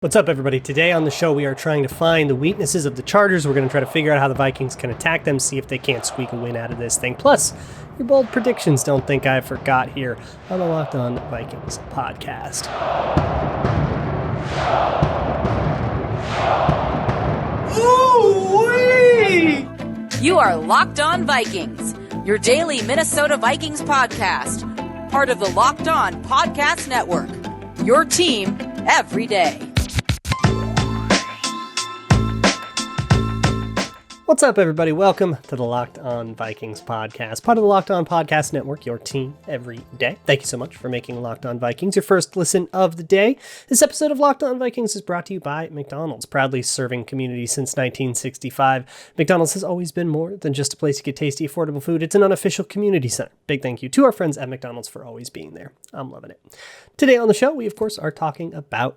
What's up, everybody? Today on the show, we are trying to find the weaknesses of the Chargers. We're going to try to figure out how the Vikings can attack them, see if they can't squeak a win out of this thing. Plus, your bold predictions, don't think I forgot, here on the Locked On Vikings podcast. Ooh-wee! You are Locked On Vikings, your daily Minnesota Vikings podcast, part of the Locked On Podcast Network, your team every day. What's up, everybody? Welcome to the Locked On Vikings podcast, part of the Locked On Podcast Network, your team every day. Thank you so much for making Locked On Vikings your first listen of the day. This episode of Locked On Vikings is brought to you by McDonald's, proudly serving communities since 1965. McDonald's has always been more than just a place to get tasty, affordable food. It's an unofficial community center. Big thank you to our friends at McDonald's for always being there. I'm loving it. Today on the show, we, of course, are talking about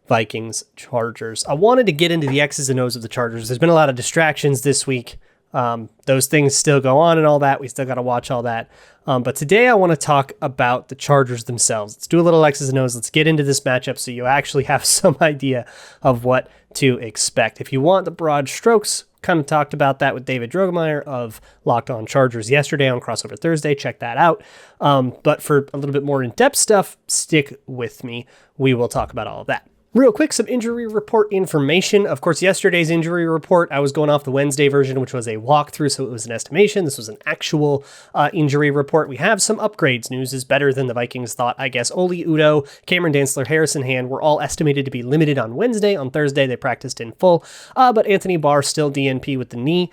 Vikings, Chargers. I wanted to get into the X's and O's of the Chargers. There's been a lot of distractions this week. Those things still go on and all that. We still got to watch all that. But today I want to talk about the Chargers themselves. Let's do a little X's and O's. Let's get into this matchup so you actually have some idea of what to expect. If you want the broad strokes, kind of talked about that with David Drogemeyer of Locked On Chargers yesterday on Crossover Thursday. Check that out. But for a little bit more in-depth stuff, stick with me. We will talk about all of that. Real quick, some injury report information. Of course, yesterday's injury report, I was going off the Wednesday version, which was a walkthrough, so it was an estimation. This was an actual injury report. We have some upgrades. News is better than the Vikings thought, I guess. Oli Udoh, Cameron Dantzler, Harrison Hand were all estimated to be limited on Wednesday. On Thursday, they practiced in full, but Anthony Barr still DNP with the knee.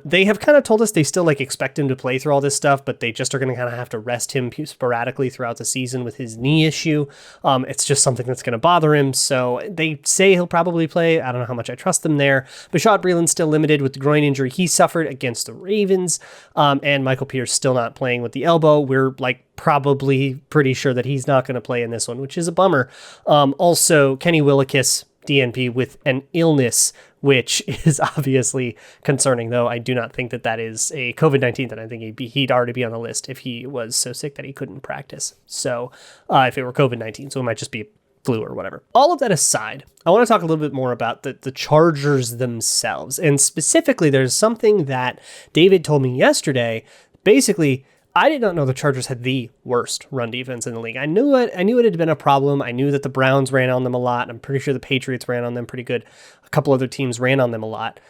They have kind of told us they still expect him to play through all this stuff, but they just are going to kind of have to rest him sporadically throughout the season with his knee issue. It's just something that's going to bother him. So they say he'll probably play. I don't know how much I trust them there. Bashad Breeland's still limited with the groin injury he suffered against the Ravens. And Michael Pierce still not playing with the elbow. We're probably pretty sure that he's not going to play in this one, which is a bummer. Also, Kenny Willekes, DNP with an illness, which is obviously concerning, though I do not think that that is a COVID-19, that I think he'd already be on the list if he was so sick that he couldn't practice. So if it were COVID-19, so it might just be flu or whatever. All of that aside, I want to talk a little bit more about the Chargers themselves. And specifically, there's something that David told me yesterday. Basically, I did not know the Chargers had the worst run defense in the league. I knew it had been a problem. I knew that the Browns ran on them a lot. I'm pretty sure the Patriots ran on them pretty good. A couple other teams ran on them a lot.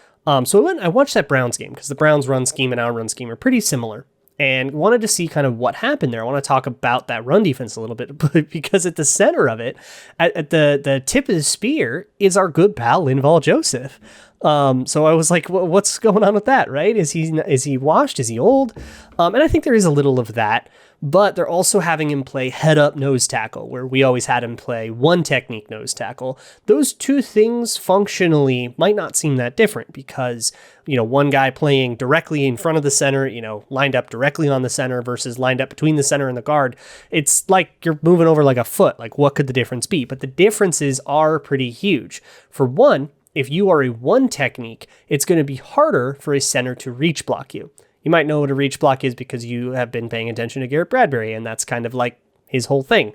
So I watched that Browns game because the Browns run scheme and our run scheme are pretty similar, and wanted to see kind of what happened there. I want to talk about that run defense a little bit, because at the center of it, at the tip of the spear, is our good pal Linval Joseph. So I was like, what's going on with that, right? Is he washed? Is he old? And I think there is a little of that, but they're also having him play head up nose tackle, where we always had him play one technique nose tackle. Those two things functionally might not seem that different, because, one guy playing directly in front of the center, lined up directly on the center versus lined up between the center and the guard. It's like you're moving over like a foot. What could the difference be? But the differences are pretty huge. For one, if you are a one technique, it's going to be harder for a center to reach block you. You might know what a reach block is because you have been paying attention to Garrett Bradbury, and that's kind of like his whole thing.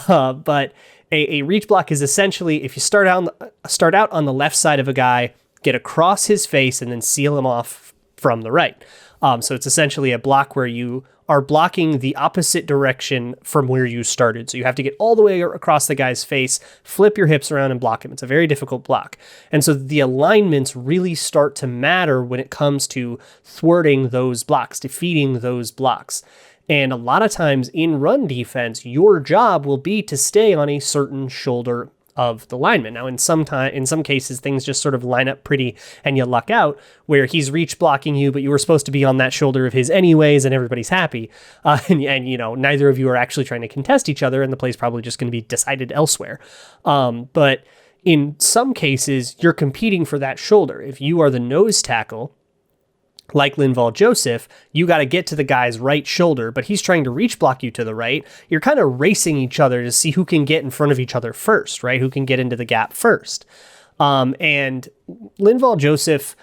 But a reach block is essentially if you start out on the left side of a guy, get across his face, and then seal him off from the right. So it's essentially a block where you are blocking the opposite direction from where you started. So you have to get all the way across the guy's face, flip your hips around, and block him. It's a very difficult block. And so the alignments really start to matter when it comes to thwarting those blocks, defeating those blocks. And a lot of times in run defense, your job will be to stay on a certain shoulder of the lineman. Now, in some cases, things just sort of line up pretty and you luck out, where he's reach blocking you, but you were supposed to be on that shoulder of his anyways, and everybody's happy. And neither of you are actually trying to contest each other, and the play's probably just going to be decided elsewhere. But in some cases, you're competing for that shoulder. If you are the nose tackle, like Linval Joseph, you got to get to the guy's right shoulder, but he's trying to reach block you to the right. You're kind of racing each other to see who can get in front of each other first, right? Who can get into the gap first. And Linval Joseph,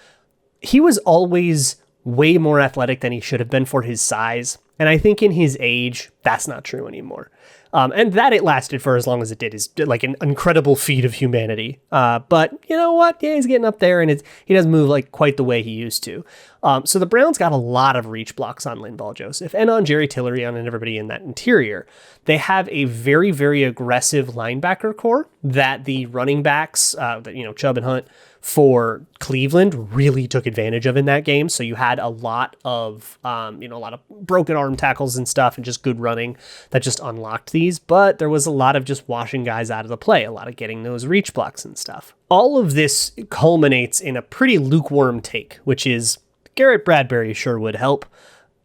he was always way more athletic than he should have been for his size. And I think in his age, that's not true anymore. And that it lasted for as long as it did is like an incredible feat of humanity. But you know what? Yeah, he's getting up there, and he doesn't move like quite the way he used to. So the Browns got a lot of reach blocks on Linval Joseph and on Jerry Tillery and everybody in that interior. They have a very, very aggressive linebacker core that the running backs, Chubb and Hunt for Cleveland really took advantage of in that game. So you had a lot of, a lot of broken arm tackles and stuff and just good running that just unlocked these. But there was a lot of just washing guys out of the play, a lot of getting those reach blocks and stuff. All of this culminates in a pretty lukewarm take, which is Garrett Bradbury sure would help.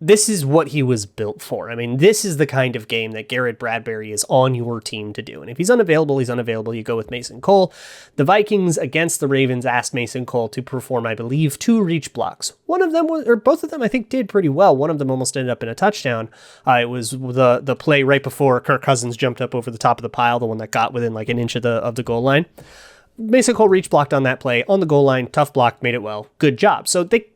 This is what he was built for. I mean, this is the kind of game that Garrett Bradbury is on your team to do. And if he's unavailable, he's unavailable. You go with Mason Cole. The Vikings against the Ravens asked Mason Cole to perform, I believe, 2 reach blocks. One of them was, or both of them, I think, did pretty well. One of them almost ended up in a touchdown. It was the play right before Kirk Cousins jumped up over the top of the pile, the one that got within like an inch of the goal line. Mason Cole reach blocked on that play on the goal line. Tough block, made it well. Good job. So they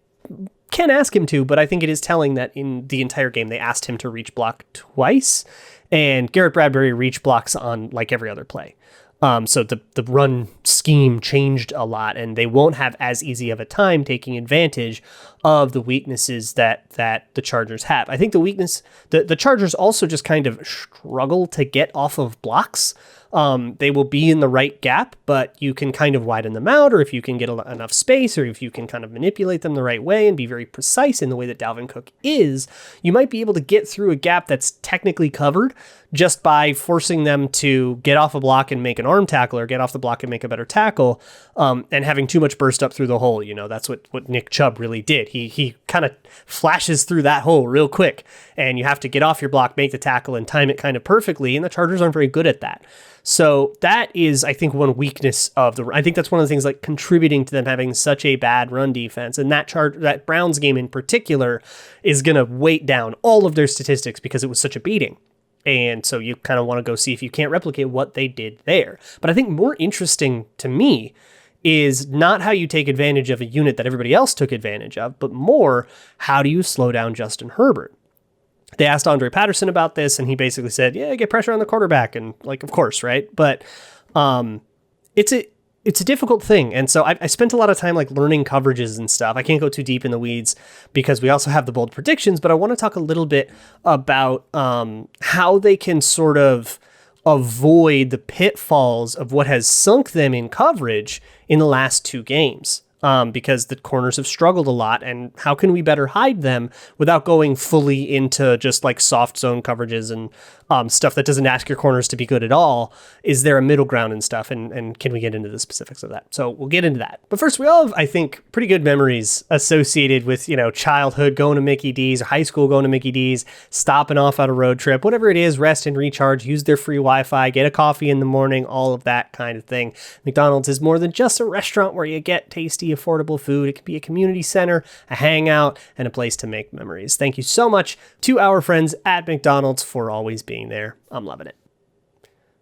can ask him to, but I think it is telling that in the entire game they asked him to reach block twice, and Garrett Bradbury reach blocks on like every other play. So the run scheme changed a lot, and they won't have as easy of a time taking advantage of the weaknesses that the Chargers have. I think the Chargers also just kind of struggle to get off of blocks. They will be in the right gap, but you can kind of widen them out, or if you can get enough space, or if you can kind of manipulate them the right way and be very precise in the way that Dalvin Cook is, you might be able to get through a gap that's technically covered just by forcing them to get off a block and make an arm tackle, or get off the block and make a better tackle, and having too much burst up through the hole. That's what Nick Chubb really did. He kind of flashes through that hole real quick, and you have to get off your block, make the tackle, and time it kind of perfectly, and the Chargers aren't very good at that. So that is, I think, one weakness of I think that's one of the things like contributing to them having such a bad run defense. And that Browns game in particular is going to weight down all of their statistics because it was such a beating. And so you kind of want to go see if you can't replicate what they did there. But I think more interesting to me is not how you take advantage of a unit that everybody else took advantage of, but more, how do you slow down Justin Herbert? They asked Andre Patterson about this, and he basically said, yeah, get pressure on the quarterback. And like, of course, right? But it's a difficult thing. And so I spent a lot of time like learning coverages and stuff. I can't go too deep in the weeds because we also have the bold predictions, but I want to talk a little bit about how they can sort of avoid the pitfalls of what has sunk them in coverage in the last 2 games. Because the corners have struggled a lot, and how can we better hide them without going fully into just like soft zone coverages and stuff that doesn't ask your corners to be good at all? Is there a middle ground and stuff? And can we get into the specifics of that? So we'll get into that. But first, we all have, I think, pretty good memories associated with, childhood going to Mickey D's, or high school going to Mickey D's, stopping off on a road trip, whatever it is, rest and recharge, use their free Wi-Fi, get a coffee in the morning, all of that kind of thing. McDonald's is more than just a restaurant where you get tasty, affordable food. It can be a community center, a hangout, and a place to make memories. Thank you so much to our friends at McDonald's for always being there. I'm loving it.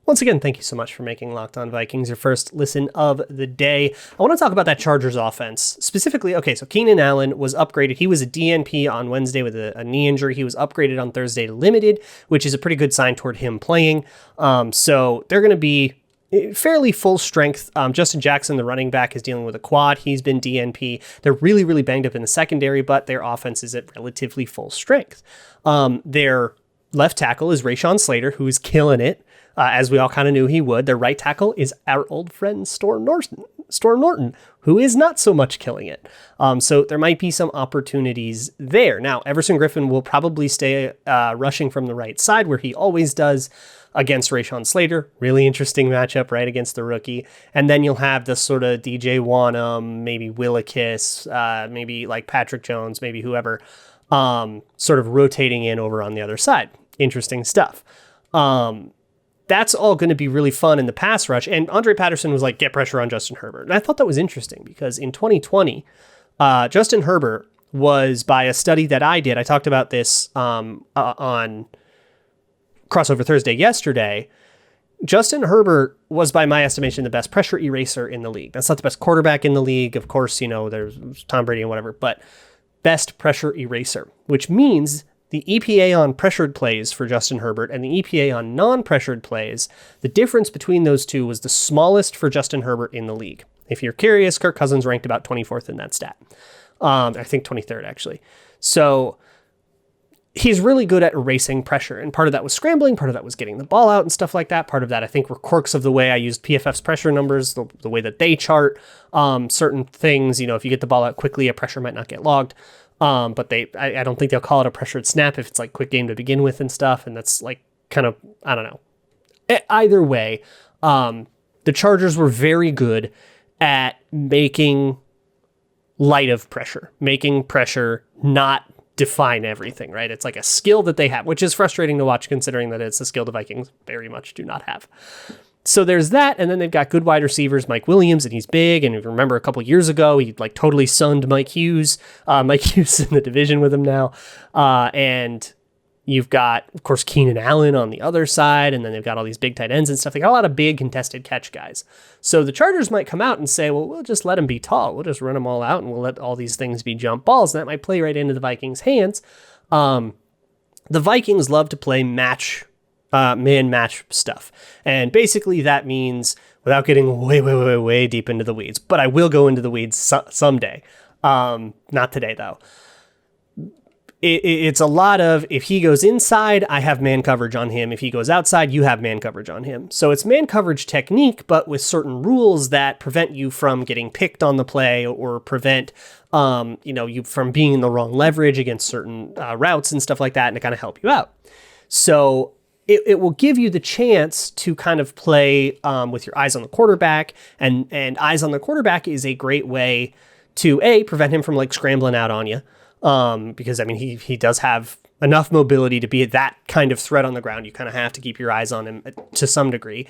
Once again, thank you so much for making Locked On Vikings your first listen of the day. I want to talk about that Chargers offense. Specifically, so Keenan Allen was upgraded. He was a DNP on Wednesday with a knee injury. He was upgraded on Thursday to limited, which is a pretty good sign toward him playing. So they're going to be fairly full strength. Justin Jackson, the running back, is dealing with a quad. He's been DNP. They're really, really banged up in the secondary, but their offense is at relatively full strength. Their left tackle is Rashawn Slater, who is killing it, as we all kind of knew he would. Their right tackle is our old friend Storm Norton, who is not so much killing it. So there might be some opportunities there. Now, Everson Griffin will probably stay rushing from the right side, where he always does, against Rashawn Slater. Really interesting matchup, right, against the rookie. And then you'll have this sort of DJ Wanham, maybe Willekes, maybe like Patrick Jones, maybe whoever, sort of rotating in over on the other side. Interesting stuff. That's all going to be really fun in the pass rush. And Andre Patterson was like, get pressure on Justin Herbert. And I thought that was interesting because in 2020, Justin Herbert was, by a study that I did, I talked about this on Crossover Thursday yesterday, Justin Herbert was, by my estimation, the best pressure eraser in the league. That's not the best quarterback in the league. Of course, there's Tom Brady and whatever, but best pressure eraser, which means the EPA on pressured plays for Justin Herbert and the EPA on non-pressured plays, the difference between those two was the smallest for Justin Herbert in the league. If you're curious, Kirk Cousins ranked about 24th in that stat. I think 23rd, actually. So he's really good at erasing pressure. And part of that was scrambling. Part of that was getting the ball out and stuff like that. Part of that, I think, were quirks of the way I used PFF's pressure numbers, the way that they chart certain things. You know, if you get the ball out quickly, a pressure might not get logged. But I don't think they'll call it a pressured snap if it's like quick game to begin with and stuff. And that's like kind of, I don't know. Either way, the Chargers were very good at making light of pressure, making pressure not define everything, right? It's like a skill that they have, which is frustrating to watch considering that it's a skill the Vikings very much do not have. So there's that, and then they've got good wide receivers, Mike Williams, and he's big, and if you remember a couple years ago, he like totally sunned Mike Hughes. Mike Hughes in the division with him now, and you've got, of course, Keenan Allen on the other side, and then they've got all these big tight ends and stuff. They got a lot of big contested catch guys. So the Chargers might come out and say, well, we'll just let them be tall. We'll just run them all out, and we'll let all these things be jump balls. And that might play right into the Vikings' hands. The Vikings love to play man match stuff. And basically that means, without getting way deep into the weeds, but I will go into the weeds someday. Not today, though. It's a lot of, if he goes inside, I have man coverage on him. If he goes outside, you have man coverage on him. So it's man coverage technique, but with certain rules that prevent you from getting picked on the play or prevent you from being in the wrong leverage against certain routes and stuff like that, and to kind of help you out. So it will give you the chance to kind of play with your eyes on the quarterback, and eyes on the quarterback is a great way to prevent him from like scrambling out on you. Because I mean, he does have enough mobility to be that kind of threat on the ground. You kind of have to keep your eyes on him to some degree.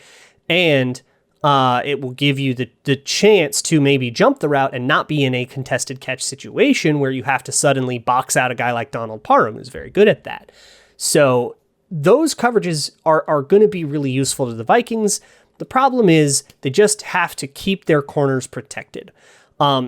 And it will give you the chance to maybe jump the route and not be in a contested catch situation where you have to suddenly box out a guy like Donald Parham, who's very good at that. So those coverages are going to be really useful to the Vikings. The problem is they just have to keep their corners protected.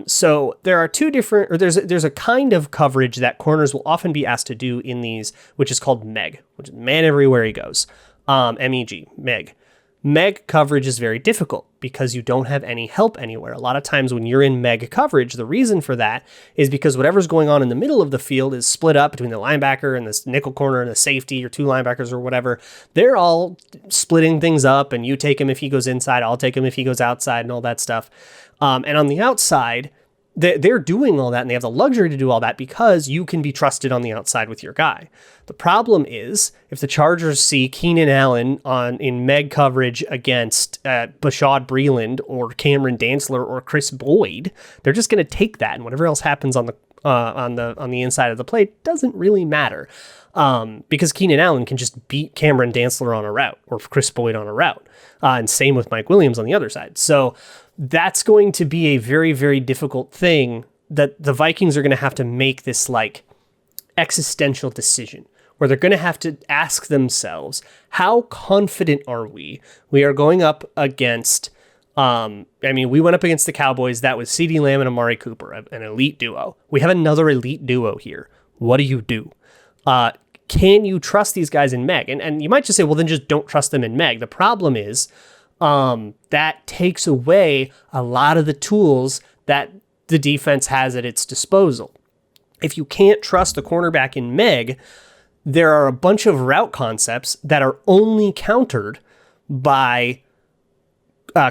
So there are two different, or there's a kind of coverage that corners will often be asked to do in these, which is called MEG, which is man everywhere he goes. MEG, MEG. MEG coverage is very difficult because you don't have any help anywhere. A lot of times when you're in MEG coverage, the reason for that is because whatever's going on in the middle of the field is split up between the linebacker and the nickel corner and the safety, or two linebackers or whatever. They're all splitting things up, and you take him if he goes inside, I'll take him if he goes outside, and all that stuff. And on the outside, they're doing all that, and they have the luxury to do all that because you can be trusted on the outside with your guy. The problem is, if the Chargers see Keenan Allen in MEG coverage against Bashaud Breeland or Cameron Dantzler or Chris Boyd, they're just going to take that, and whatever else happens on the inside of the play doesn't really matter, because Keenan Allen can just beat Cameron Dantzler on a route or Chris Boyd on a route, and same with Mike Williams on the other side. So that's going to be a very, very difficult thing that the Vikings are going to have to make, this like existential decision where they're going to have to ask themselves, how confident are we? We are going up against, we went up against the Cowboys. That was CeeDee Lamb and Amari Cooper, an elite duo. We have another elite duo here. What do? Can you trust these guys in MEG? And you might just say, well, then just don't trust them in MEG. The problem is, that takes away a lot of the tools that the defense has at its disposal. If you can't trust a cornerback in MEG, there are a bunch of route concepts that are only countered by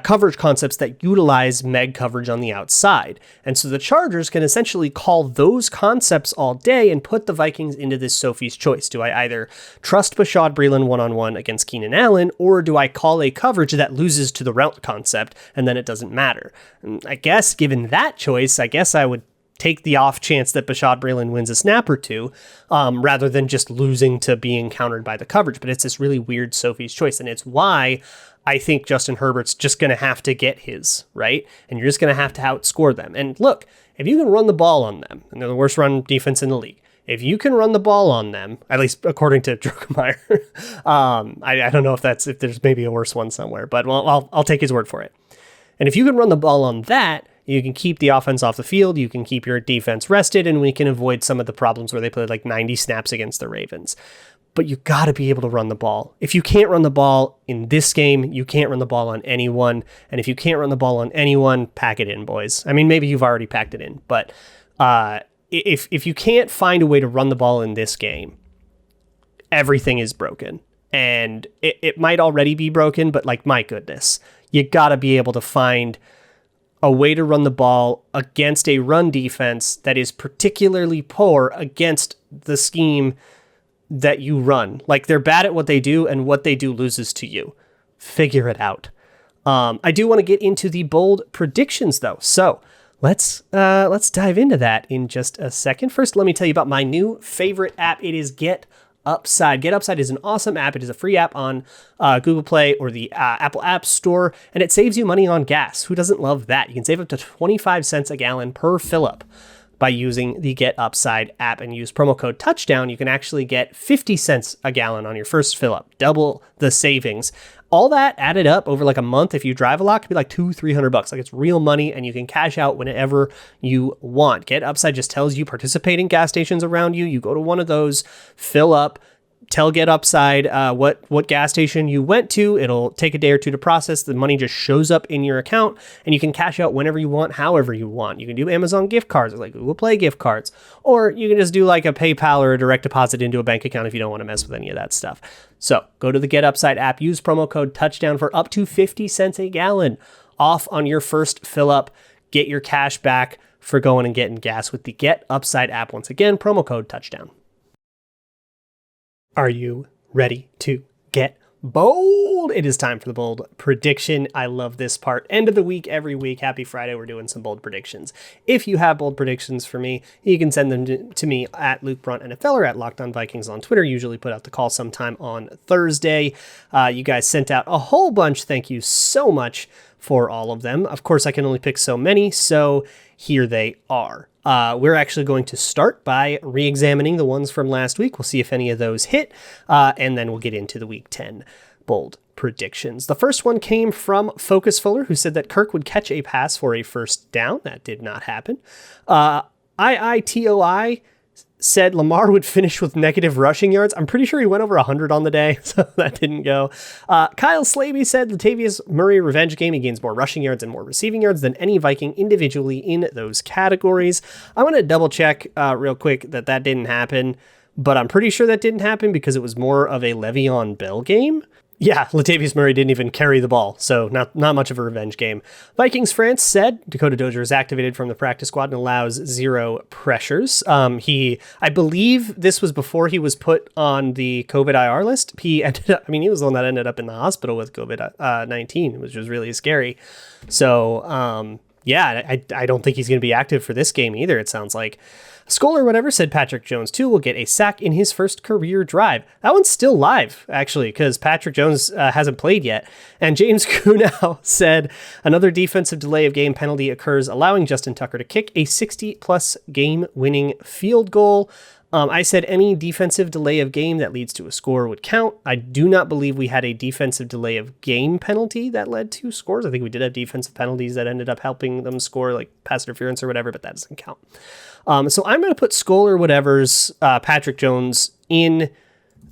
coverage concepts that utilize MEG coverage on the outside. And so the Chargers can essentially call those concepts all day and put the Vikings into this Sophie's choice. Do I either trust Bashaud Breeland one-on-one against Keenan Allen, or do I call a coverage that loses to the route concept and then it doesn't matter? And I guess given that choice, I would take the off chance that Bashaud Breeland wins a snap or two, rather than just losing to being countered by the coverage. But it's this really weird Sophie's choice, and it's why I think Justin Herbert's just going to have to get his, right? And you're just going to have to outscore them. And look, if you can run the ball on them, and they're the worst run defense in the league, if you can run the ball on them, at least according to Drogemeyer, I don't know if there's maybe a worse one somewhere, but I'll take his word for it. And if you can run the ball on that, you can keep the offense off the field, you can keep your defense rested, and we can avoid some of the problems where they played like 90 snaps against the Ravens. But you got to be able to run the ball. If you can't run the ball in this game, you can't run the ball on anyone. And if you can't run the ball on anyone, pack it in, boys. I mean, maybe you've already packed it in, but if you can't find a way to run the ball in this game, everything is broken. And it might already be broken, but like, my goodness, you got to be able to find a way to run the ball against a run defense that is particularly poor against the scheme that you run. Like, they're bad at what they do, and what they do loses to you. Figure it out. I do want to get into the bold predictions, though. So let's dive into that in just a second. First, let me tell you about my new favorite app. It is Get Upside. Get Upside is an awesome app. It is a free app on Google Play or the Apple App Store, and it saves you money on gas. Who doesn't love that? You can save up to 25 cents a gallon per fill-up. By using the Get Upside app and use promo code Touchdown, you can actually get 50 cents a gallon on your first fill up, double the savings. All that added up over like a month, if you drive a lot, could be like $200-$300. Like, it's real money, and you can cash out whenever you want. Get Upside just tells you participating gas stations around you. You go to one of those, fill up, tell Get Upside what gas station you went to. It'll take a day or two to process. The money just shows up in your account, and you can cash out whenever you want, however you want. You can do Amazon gift cards or like Google Play gift cards, or you can just do like a PayPal or a direct deposit into a bank account if you don't want to mess with any of that stuff. So go to the Get Upside app, use promo code Touchdown for up to 50 cents a gallon off on your first fill up. Get your cash back for going and getting gas with the Get Upside app. Once again, promo code Touchdown. Are you ready to get bold? It is time for the bold prediction. I love this part. End of the week, every week. Happy Friday. We're doing some bold predictions. If you have bold predictions for me, you can send them to me at Luke Brunt NFL or at Locked On Vikings on Twitter. Usually put out the call sometime on Thursday. You guys sent out a whole bunch. Thank you so much for all of them. Of course, I can only pick so many, so here they are. We're actually going to start by re-examining the ones from last week. We'll see if any of those hit, and then we'll get into the Week 10 bold predictions. The first one came from Focus Fuller, who said that Kirk would catch a pass for a first down. That did not happen. IITOI said Lamar would finish with negative rushing yards. I'm pretty sure he went over 100 on the day, so that didn't go. Kyle Slaby said Latavius Murray revenge game. He gains more rushing yards and more receiving yards than any Viking individually in those categories. I want to double check real quick that didn't happen, but I'm pretty sure that didn't happen because it was more of a Le'Veon Bell game. Yeah, Latavius Murray didn't even carry the ball, so not much of a revenge game. Vikings France said Dakota Dozier is activated from the practice squad and allows 0 pressures. I believe this was before he was put on the COVID IR list. He was the one that ended up in the hospital with COVID-19, which was really scary. So, I don't think he's going to be active for this game either, it sounds like. Skull or whatever said Patrick Jones, too, will get a sack in his first career drive. That one's still live, actually, because Patrick Jones hasn't played yet. And James Kunow said another defensive delay of game penalty occurs, allowing Justin Tucker to kick a 60-plus game-winning field goal. I said any defensive delay of game that leads to a score would count. I do not believe we had a defensive delay of game penalty that led to scores. I think we did have defensive penalties that ended up helping them score, like pass interference or whatever, but that doesn't count. So I'm going to put Skull or whatever's Patrick Jones in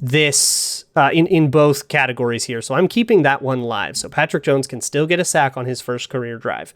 this, in both categories here. So I'm keeping that one live. So Patrick Jones can still get a sack on his first career drive.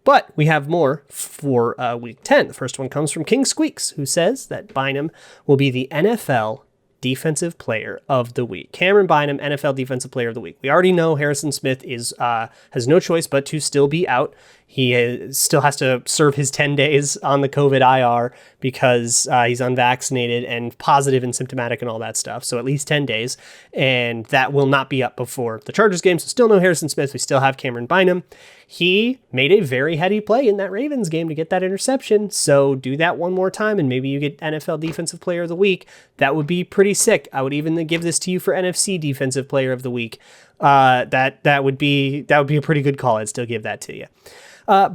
But we have more for Week 10. The first one comes from King Squeaks, who says that Bynum will be the NFL Defensive Player of the Week. Cameron Bynum, NFL Defensive Player of the Week. We already know Harrison Smith has no choice but to still be out. He still has to serve his 10 days on the COVID IR because he's unvaccinated and positive and symptomatic and all that stuff. So at least 10 days. And that will not be up before the Chargers game. So still no Harrison Smith. We still have Cameron Bynum. He made a very heady play in that Ravens game to get that interception. So do that one more time and maybe you get NFL Defensive Player of the Week. That would be pretty sick. I would even give this to you for NFC Defensive Player of the Week. That would be a pretty good call. I'd still give that to you.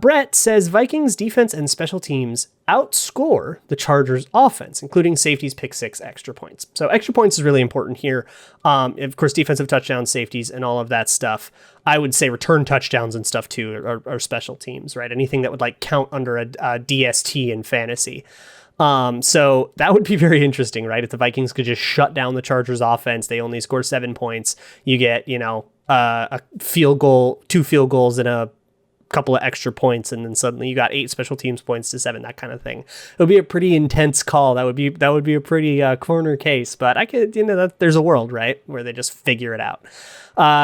Brett says Vikings defense and special teams outscore the Chargers offense, including safeties, pick six, extra points. So extra points is really important here. Of course, defensive touchdowns, safeties, and all of that stuff. I would say return touchdowns and stuff too are special teams, right? Anything that would like count under a DST in fantasy. So that would be very interesting, right? If the Vikings could just shut down the Chargers offense, they only score 7 points. You get, a field goal, 2 field goals and a couple of extra points, and then suddenly you got 8 special teams points to 7, that kind of thing. It would be a pretty intense call. That would be a pretty corner case, but I could, there's a world, right, where they just figure it out.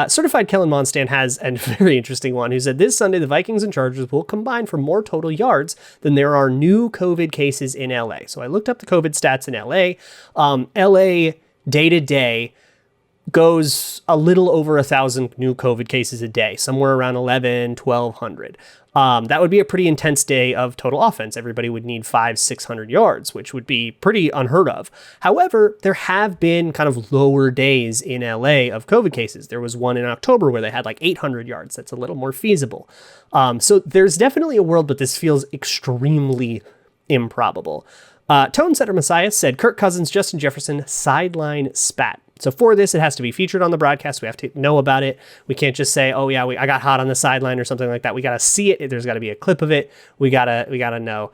Certified Kellen Monstan has a very interesting one who said, this Sunday, the Vikings and Chargers will combine for more total yards than there are new COVID cases in LA. So I looked up the COVID stats in LA. LA day to day goes a little over 1,000 new COVID cases a day, somewhere around 1,100. That would be a pretty intense day of total offense. Everybody would need 500-600 yards, which would be pretty unheard of. However, there have been kind of lower days in LA of COVID cases. There was one in October where they had like 800 yards. That's a little more feasible. So there's definitely a world, but this feels extremely improbable. Tone Setter Messiah said Kirk Cousins, Justin Jefferson, sideline spat. So for this, it has to be featured on the broadcast. We have to know about it. We can't just say, oh yeah, I got hot on the sideline or something like that. We got to see it. There's got to be a clip of it. We gotta know.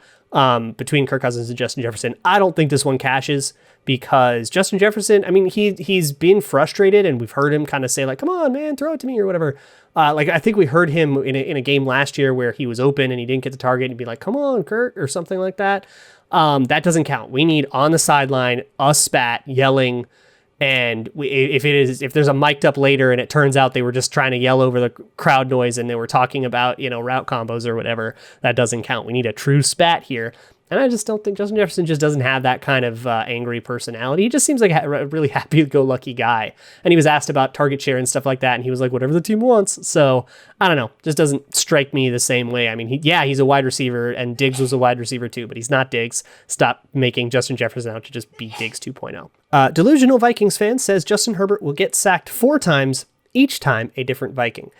Between Kirk Cousins and Justin Jefferson, I don't think this one cashes because Justin Jefferson, I mean, he's been frustrated, and we've heard him kind of say like, come on, man, throw it to me or whatever. I think we heard him in a game last year where he was open and he didn't get the target and be like, come on, Kirk, or something like that. That doesn't count. We need on the sideline, a spat yelling. And if there's a mic'd up later and it turns out they were just trying to yell over the crowd noise and they were talking about, route combos or whatever, that doesn't count. We need a true spat here. And I just don't think Justin Jefferson just doesn't have that kind of angry personality. He just seems like a really happy-go-lucky guy. And he was asked about target share and stuff like that, and he was like, whatever the team wants. So, I don't know. Just doesn't strike me the same way. I mean, he's a wide receiver, and Diggs was a wide receiver too, but he's not Diggs. Stop making Justin Jefferson out to just be Diggs 2.0. Delusional Vikings fan says Justin Herbert will get sacked 4 times, each time a different Viking.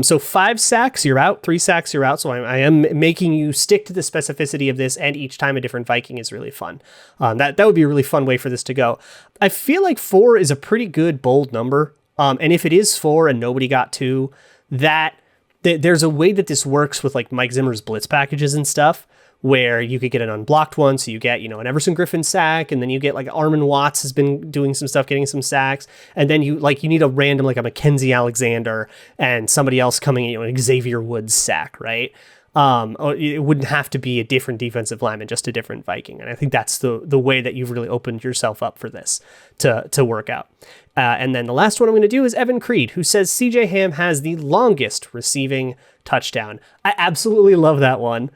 So 5 sacks, you're out. 3 sacks, you're out. So I am making you stick to the specificity of this, and each time a different Viking is really fun. That would be a really fun way for this to go. I feel like 4 is a pretty good, bold number. And if it is 4 and nobody got 2, there's a way that this works with like Mike Zimmer's blitz packages and stuff, where you could get an unblocked one. So you get, an Everson Griffin sack, and then you get like Armin Watts has been doing some stuff, getting some sacks. And then you need a random, like a Mackenzie Alexander and somebody else coming, an Xavier Woods sack, right? It wouldn't have to be a different defensive lineman, just a different Viking. And I think that's the way that you've really opened yourself up for this to work out. And then the last one I'm going to do is Evan Creed, who says CJ Ham has the longest receiving touchdown. I absolutely love that one.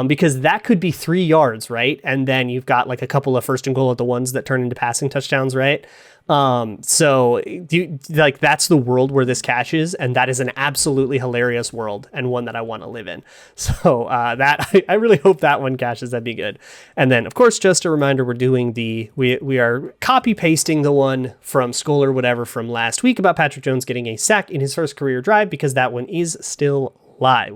Because that could be 3 yards, right? And then you've got like a couple of first and goal at the ones that turn into passing touchdowns, right? So that's the world where this cashes, and that is an absolutely hilarious world and one that I want to live in. So I really hope that one cashes. That'd be good. And then, of course, just a reminder, we're doing we are copy pasting the one from Skull or whatever from last week about Patrick Jones getting a sack in his first career drive, because that one is still lie.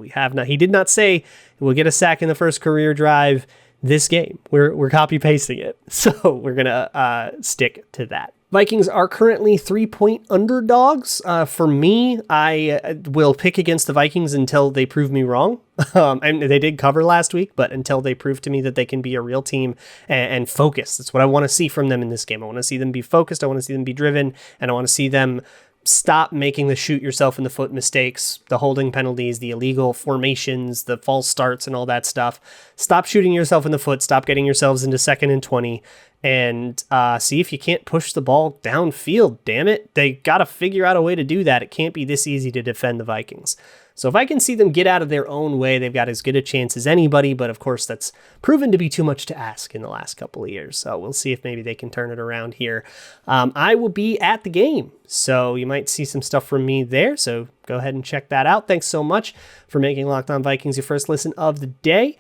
He did not say we'll get a sack in the first career drive this game. We're copy pasting it. So we're going to stick to that. Vikings are currently 3-point underdogs. For me, I will pick against the Vikings until they prove me wrong. And they did cover last week, but until they prove to me that they can be a real team and focus. That's what I want to see from them in this game. I want to see them be focused. I want to see them be driven, and I want to see them stop making the shoot yourself in the foot mistakes, the holding penalties, the illegal formations, the false starts, and all that stuff. Stop shooting yourself in the foot. Stop getting yourselves into 2nd and 20, and see if you can't push the ball downfield. Damn it. They got to figure out a way to do that. It can't be this easy to defend the Vikings. So if I can see them get out of their own way, they've got as good a chance as anybody. But of course, that's proven to be too much to ask in the last couple of years. So we'll see if maybe they can turn it around here. I will be at the game, so you might see some stuff from me there. So go ahead and check that out. Thanks so much for making Locked On Vikings your first listen of the day.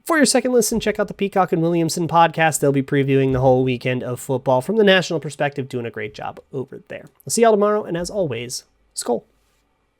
For your second listen, check out the Peacock and Williamson podcast. They'll be previewing the whole weekend of football from the national perspective, doing a great job over there. I'll see y'all tomorrow, and as always, Skol.